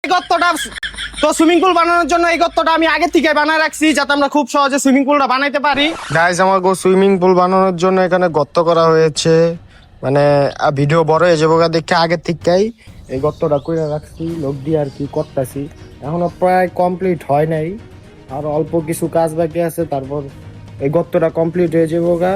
গর্তটা তো swimming pool বানানোর জন্য এই গর্তটা আমি আগে থেকে বানায় রাখছি যাতে আমরা খুব সহজে সুইমিং পুলটা বানাইতে পারি। গাইস আমার সুইমিং পুল বানানোর জন্য এখানে গর্ত করা হয়েছে, মানে ভিডিও বড় হয়ে যাবো দেখে আগে থেকেই এই গর্তটা করে রাখছি, লোক দিয়ে আর কি করতেছি। এখনো প্রায় কমপ্লিট হয় নাই, আর অল্প কিছু কাজ বাকি আছে, তারপর এই গর্তটা কমপ্লিট হয়ে যাবো গা।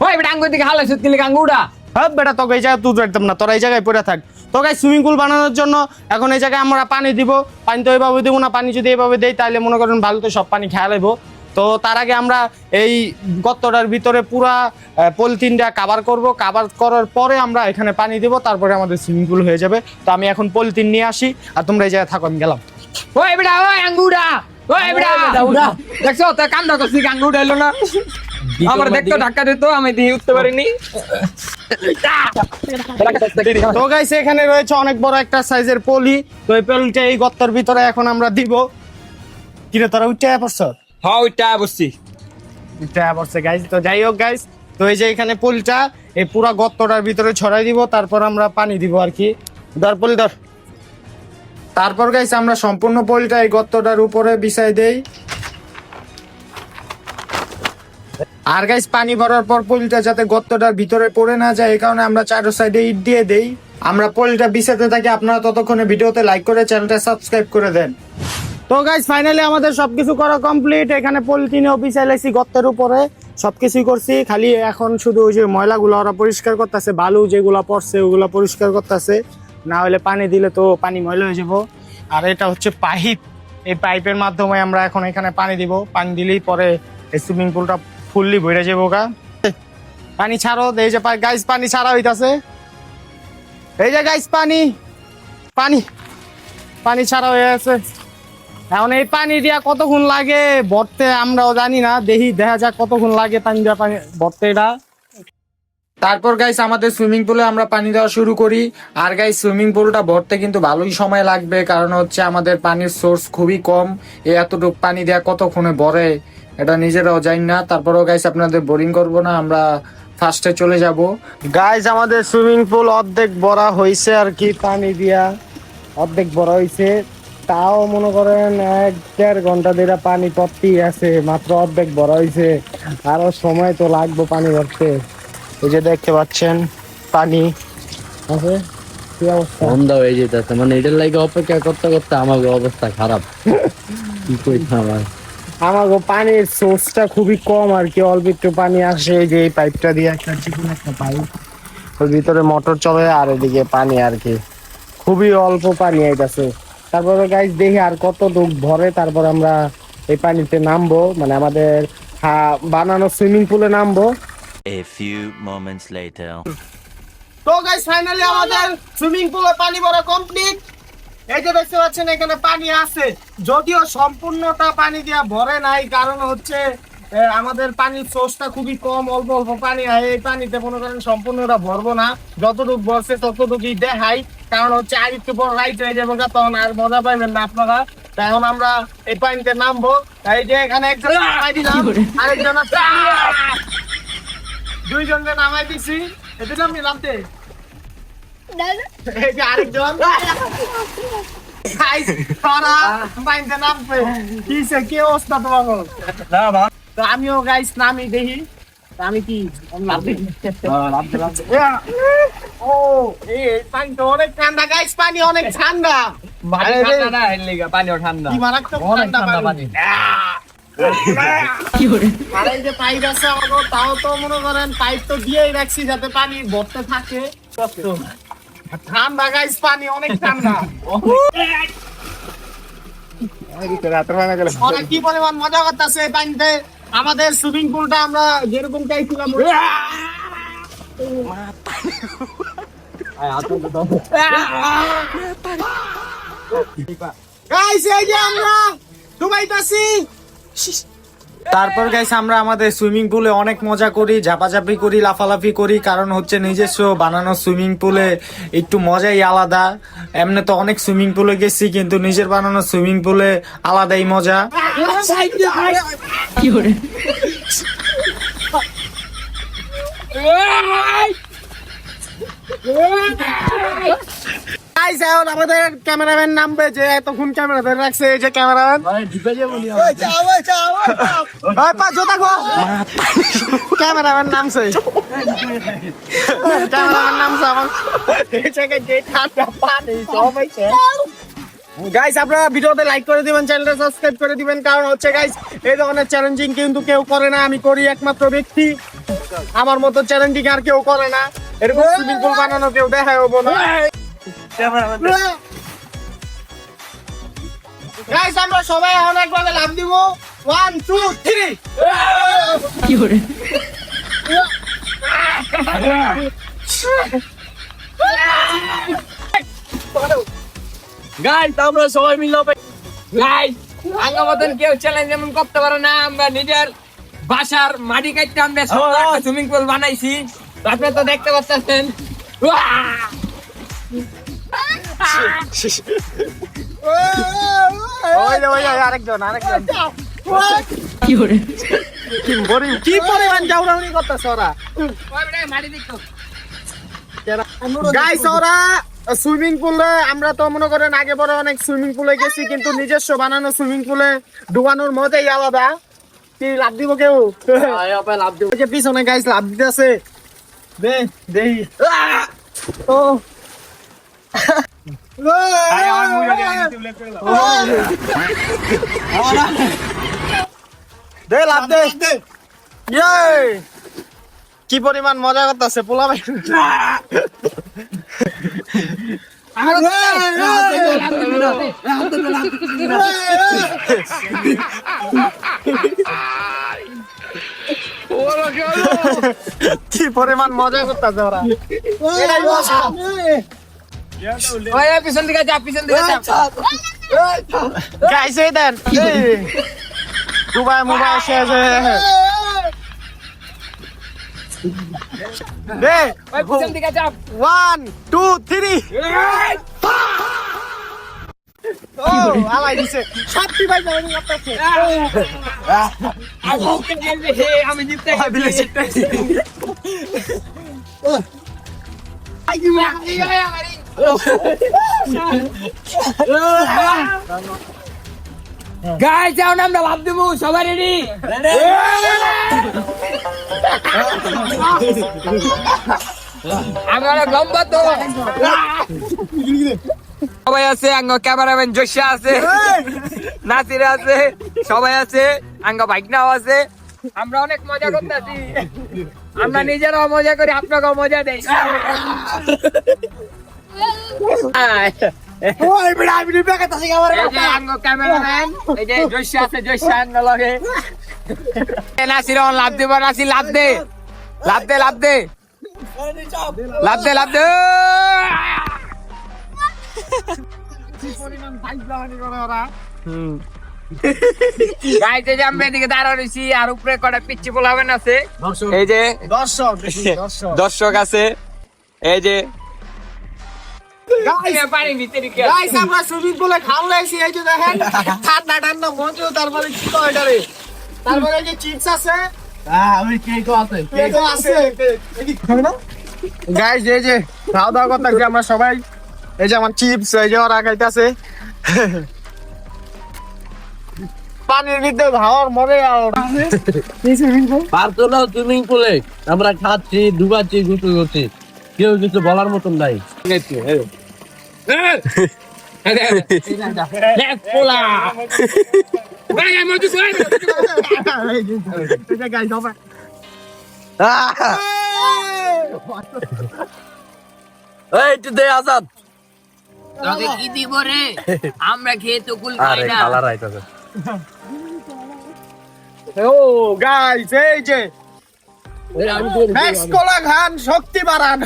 ওই বেটা আঙ্গুর দিকে হালা সুতকিলে আঙ্গুরটা হ্যাঁ বেটা, তোকে এই জায়গায় তুই একদম না, তোরা এই জায়গায় পড়ে থাক। তো গাইস সুইমিং পুল বানানোর জন্য এখন এই জায়গায় আমরা পানি দিব। পানি তো এইভাবে দেবো না, পানি যদি এইভাবে দেই তাহলে মনে করেন ভালোতে সব পানি খেয়া লাগবো। তো তার আগে আমরা এই গর্তটার ভিতরে পুরা পলিথিনটা কাভার করব, কাভার করার পরে আমরা এখানে পানি দেবো, তারপরে আমাদের সুইমিং পুল হয়ে যাবে। তো আমি এখন পলিথিন নিয়ে আসি, আর তোমরা এই জায়গায় থাকো, আমি গেলাম। ওই বেটা ওই আঙ্গুরটা ওই বেটা উড়া দেখছো তো কামটা করছি আঙ্গুরটা এলো না আমার দেখতো ধাক্কা দিত আমি দিয়ে উঠতে পারিনি। তো গাইস এখানে রয়েছে অনেক বড় একটা সাইজের পলি। তো এই পলিটা এই গর্তের ভিতরে এখন আমরা দিব। কিরে তোরা উঠে পড়ছ? হ্যাঁ ওইটা বসছি উঠে পড়ছে গাইস। তো যাই হোক গাইস, তো এই যে এখানে পলিটা এই পুরা গর্তটার ভিতরে ছড়াই দিব, তারপর আমরা পানি দিব আর কি। ধর পলি ধর। তারপর গাইস আমরা সম্পূর্ণ পলিটা এই গর্তটার উপরে বিছাই দেই। আর গাইস পানি ভরার পর পলিটা যাতে গর্তটার ভিতরে পড়ে না যায়, এই কারণে আমরা চারো সাইডে ইট দিয়ে দেই। আমরা পলিটা বিছাতে থাকি, আপনারা ততক্ষণে ভিডিওতে লাইক করে চ্যানেলটা সাবস্ক্রাইব করে দেন। তো গাইস ফাইনালি আমাদের সবকিছু করা কমপ্লিট। এখানে পলিথিনেও বিছাইলাইছি গর্তের উপরে, সবকিছুই করছি। খালি এখন শুধু ওই যে ময়লাগুলো ওরা পরিষ্কার করতেছে, বালু যেগুলা পড়ছে ওগুলা পরিষ্কার করতেছে, না হলে পানি দিলে তো পানি ময়লা হয়ে যাবো। আর এটা হচ্ছে পাইপ, এই পাইপের মাধ্যমে আমরা এখন এখানে পানি দিব। পানি দিলেই পরে এই সুইমিং পুলটা ফুললি ভরে যাবো গা। পানি ছাড়ো, এই যে গাইস পানি ছাড়া হইতাছে, এই যে গাইস পানি পানি পানি ছাড়া হয়ে আছে। এখন এই পানি দিয়া কতক্ষণ লাগে ভরতে আমরাও জানি না, দেখা যাক কতক্ষণ লাগে পানি দেওয়া ভরতে এটা। তারপর গাইস আমাদের সুইমিং পুলে আমরা পানি দেওয়া শুরু করি। আর গাইস সুইমিং পুলটা ভরতে কিন্তু ভালোই সময় লাগবে, কারণ হচ্ছে আমাদের পানির সোর্স খুবই কম। এতটুকু পানি দেওয়া কতক্ষণে ভরে এটা নিজেরাও জানি না। তারপরেও গাইস আপনাদের বোরিং করব না, আমরা ফার্স্টে চলে যাব। গাইস আমাদের সুইমিং পুল অর্ধেক ভরা হয়েছে আর কি, পানি দিয়া অর্ধেক ভরা হয়েছে। তাও মনে করেন 1-1.5 ঘন্টা ধরে পানি পড়তেই আছে, মাত্র অর্ধেক ভরা হয়েছে, আরো সময় তো লাগবে পানি ভরতে। এই যে দেখতে পাচ্ছেন পানি আছে, কি অবস্থা বন্ধ হয়ে যেতেছে, মানে এটার লাগে অপেক্ষা করতে করতে আমার অবস্থা খারাপ। কি কইতাম আর, আমার পানির সোর্সটা খুবই কম আর কি, অল্প একটু পানি আসে। এই যে এই পাইপটা দিয়ে একটা চিকন একটা পাইপ, ওর ভিতরে মোটর চলে, আর এদিকে পানি আর কি, খুবই অল্প পানি আইতাছে। তারপরে গাইস দেখি আর কত দূর ভরে, তারপর আমরা এই পানিতে নামবো, মানে আমাদের বানানো সুইমিং পুলে নামবো। A few moments later. তো গাইস ফাইনালি আমাদের সুইমিং পুলে পানি ভরা কমপ্লিট। এই যে দেখতে পাচ্ছেন এখানে পানি আছে, যদিও সম্পূর্ণটা পানি দিয়া ভরে নাই, কারণ হচ্ছে আমাদের পানির সোর্সটা খুবই কম, অল্প অল্প পানি হয়। এই পানিতে মনে করেন সম্পূর্ণটা ভরবো না, যতটুকু ভরছে ততটুকুই দেখাই, কারণ হচ্ছে আর একটু পর রাইট হয়ে যাবো, তখন আর মজা পাইবেন না আপনারা। তাই এখন আমরা এই পানিতে নামবো। এই যে এখানে একজন নামাই দিলাম, আরেকজন দুইজনকে নামাই দিছি, এদের নাম নামতে এই যে আরেকজন কি অবস্থা তোমার? তো আমিও গাইস নামি দেখি, আমি কি ও এই পানি তো অনেক ঠান্ডা গাইস, পানি অনেক ঠান্ডা, পানিও ঠান্ডা কি মারাত্মক ঠান্ডা পানি। আর এই যে পাইপ আছে আমাকে, তাও তো মনে করেন পাইপ তো দিয়েই রাখছি যাতে পানি ভরতে থাকে। ঠান্ডা গাইস, পানি অনেক ঠান্ডা। অনেক কি পরিমাণ মজা করতেছে এই পানিতে। আমাদের সুইমিং পুলটা আমরা যেরকম চাইছিলাম গাইস, এই যে আমরা ডুবাইতাছি। তারপর গাইস আমরা আমাদের সুইমিং পুলে অনেক মজা করি, ঝাপাঝাপি করি, লাফালাফি করি, কারণ হচ্ছে নিজস্ব বানানো সুইমিং পুলে একটু মজাই আলাদা। এমনি তো অনেক সুইমিং পুলে গেছি, কিন্তু নিজের বানানো সুইমিং পুলে আলাদাই মজা। গাইস এখন আমাদের ক্যামেরাম্যান নামবে যে এতক্ষণ ক্যামেরা ধরে রাখছে এই যে ক্যামেরাম্যান ওই পা জোতা গো ক্যামেরাম্যান নামছে আমার এই জায়গায় যে ঠান্ডা পানি সব হইছে গাইস আপনারা ভিডিওতে লাইক করে দিবেন চ্যানেলটা সাবস্ক্রাইব করে দিবেন কারণ হচ্ছে গাইস এই ধরনের চ্যালেঞ্জিং কিন্তু কেউ করে না আমি করি একমাত্র ব্যক্তি আমার মতো চ্যালেঞ্জিং আর কেউ করে না এরকম সুইমিং পুল বানানো কেউ দেখায় হবো না গাইস আমরা সবাই অনেক ভাবে লাভ দিব 1 2 3 কি করে গাইস আমরা সবাই মিলে গাইস আঙ্গা মতন কেউ চ্যালেঞ্জ এমন করতে পারে না আমরা নিজের বাসার মাটি কাটতে আমরা সুইমিং পুল বানাইছি আপনারা তো দেখতে পাচ্ছেন ওই আরেকজন কি পরিমাণ জাউরাউনি করতেছ ওরা মাটি দেখো গাইস ওরা সুইমিং পুলে আমরা তো মনে করেন আগে বড় অনেক সুইমিং পুলে গেছি কিন্তু নিজস্ব বানানো সুইমিং পুলে ডুবানোর মজাই আলাদা কি লাভ দিব কেউ লাভ দিব ওই যে পিছনে গাইস লাভ দিতেছে দে দেই ও দে লাভ দে ইয়ে কি পরিমাণ মজা করতেছে পোলা ভাই কি পরিমাণ মজা করতেছে ওরা ওই পিছন দিকে যা গাইস এই দেন দুবাই মোবাইল শেষ দে ওই পিছন দিকে যা 1 2 3 ও আলাই দিছে সত্যি ভাই জানি করতেছে আমি জিততে গেছি গাইস যাও না আমরা ভাব দেবো সবাই রেডি আমি অনেক লম্বা তো সবাই আছে আঙ্গ ক্যামেরাম্যান জোশা আছে নাসির আছে সবাই আছে আঙ্গ ভাইকনাও আছে আমরা অনেক মজা করতেছি আমরা নিজেরাও মজা করি আপনাকেও মজা দেই ওই বড় আমি নিবে কথা শিখা আমার এই যে আঙ্গ ক্যামেরাম্যান এই যে জোশা আছে জোশা আঙ্গ লগে নাসির লাভ দেব নাসির লাভ দে পরিমাণ ভাই জানি করে ওরা গাইস এই যে আমরা এদিকে দাঁড়া রইছি আর উপরে কটা পিচ্চি পোলাবেন আছে এই যে দর্শক দর্শক আছে এই যে গাইস আমরা সুইমিং পুলে খাল লাইছি এই যে দেখেন ঠান্ডা ঠান্ডা মজা তারপরে কি কয় এটারে তারপরে এই যে চিপস আছে আমি কেকও আছে কেকও আছে গাইস এই যে খাওয়া দাওয়া করতেছি আমরা সবাই এই যে আমার চিপস এই যে ওরা খাইতেছে পানির ভিতরে ভাওয়ার মরে পারতলা সুইমিং পুলে আমরা খাচ্ছি ডুবাচ্ছি গোসল করছি কেউ কিছু বলার মতন নাই এই একটু দে আজাদ তোকে কি দিব রে আমরা খেয়ে তো কুল খাই আরে না কালার আইতাছে ও গাইস এই যে ম্যাক্স কোলা খান শক্তি বাড়ান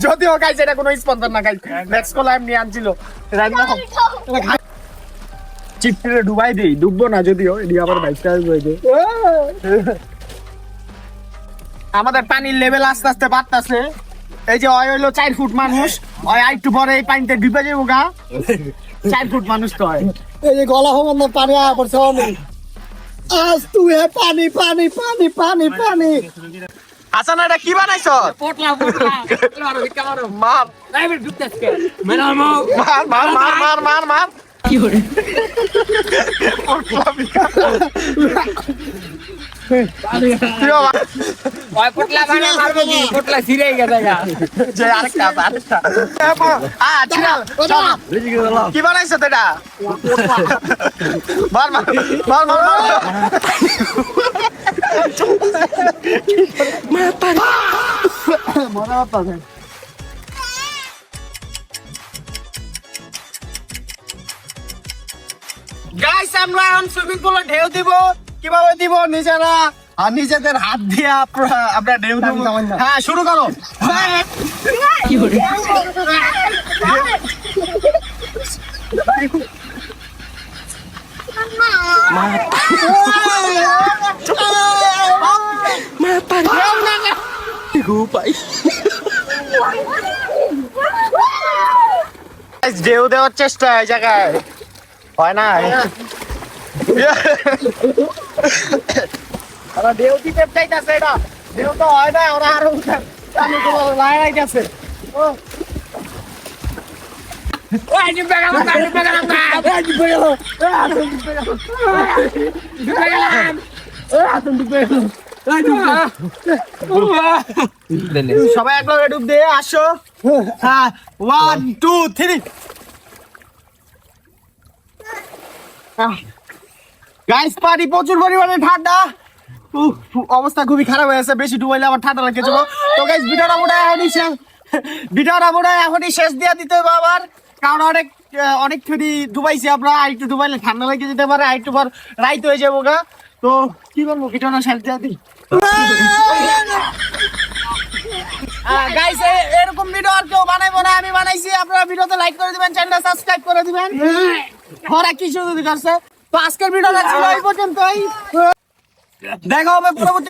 যদিও গাইস এটা কোনো স্পন্সর না গাইস ম্যাক্স কোলা এমনি আনছিল চিপটে ডুবাই দেই ডুববো না যদিও এডি আবার বাইকটা ডুবাই দেই আমাদের পানির লেভেল আস্তে আস্তে বাড়তাছে এই যে ওই হইলো 4 ফুট মানুষ ওই একটু পরে এই পানিতে ডুবে যাবো গা 4 ফুট মানুষ তো হয় এই যে গলা সমান পানি আয়া পড়ছে অনেক আজ তুই পানি পানি পানি পানি পানি হাসান এটা কি বানাইছ? পোটলা পোটলা মারো ভিক্ষা মারো মার ড্রাইভার ঢুকতেছে মেরামো মার মার মার মার মার মার কি করে ওই পোটলা মানে মারবো কি পোটলা ছিড়ে গেছে গা যে আরেকটা চিরাল কি বানাইছ এটা? মার মার মার মার মার গাইস আমরা এখন সুইমিং পুলে ঢেউ দিব। কিভাবে দিব? নিজেরা আর নিজেদের হাত দিয়ে আমরা ঢেউ দিব। হ্যাঁ শুরু করো। ঢেউ দেওয়ার চেষ্টা এই জায়গায় হয় না। ওরা ঢেউ দিতে চাইতেছে, এটা ঢেউ তো হয় না। ওরা আরো লাগাই গেছে। ওই জিবে গেলাম জিবে গেলাম জিবে গেলাম সবাই একবার ডুব দিয়ে আসো। হ্যাঁ 1 2 3 গাইস পানি প্রচুর পরিমাণে ঠান্ডা। অবস্থা খুবই খারাপ হয়ে আছে, বেশি ডুবাইলে আবার ঠান্ডা লাগে যাবো। তো গাইস ভিডিওটা মোটা এখনই শেষ দিয়ে দিতে হবে আবার, কারণ অনেক ফেরি ডুবাইছি আমরা। আরেকটু ডুবাইলে ঠান্ডা লেগে যেতে পারে, আরেকটু পর রাইত হয়ে যাবো গা। তো কি করবো, ভিডিওটা শেষ দিয়ে দিই। গাইস এরকম ভিডিও আর কেউ বানাইবো না, আমি বানাইছি। আপনারা ভিডিওতে লাইক করে দিবেন, চ্যানেলটা সাবস্ক্রাইব করে দিবেন। ওরা কি শুরু করছে। তো আজকের ভিডিওটা ছিল এই পর্যন্তই। দেখা হবে পরবর্তী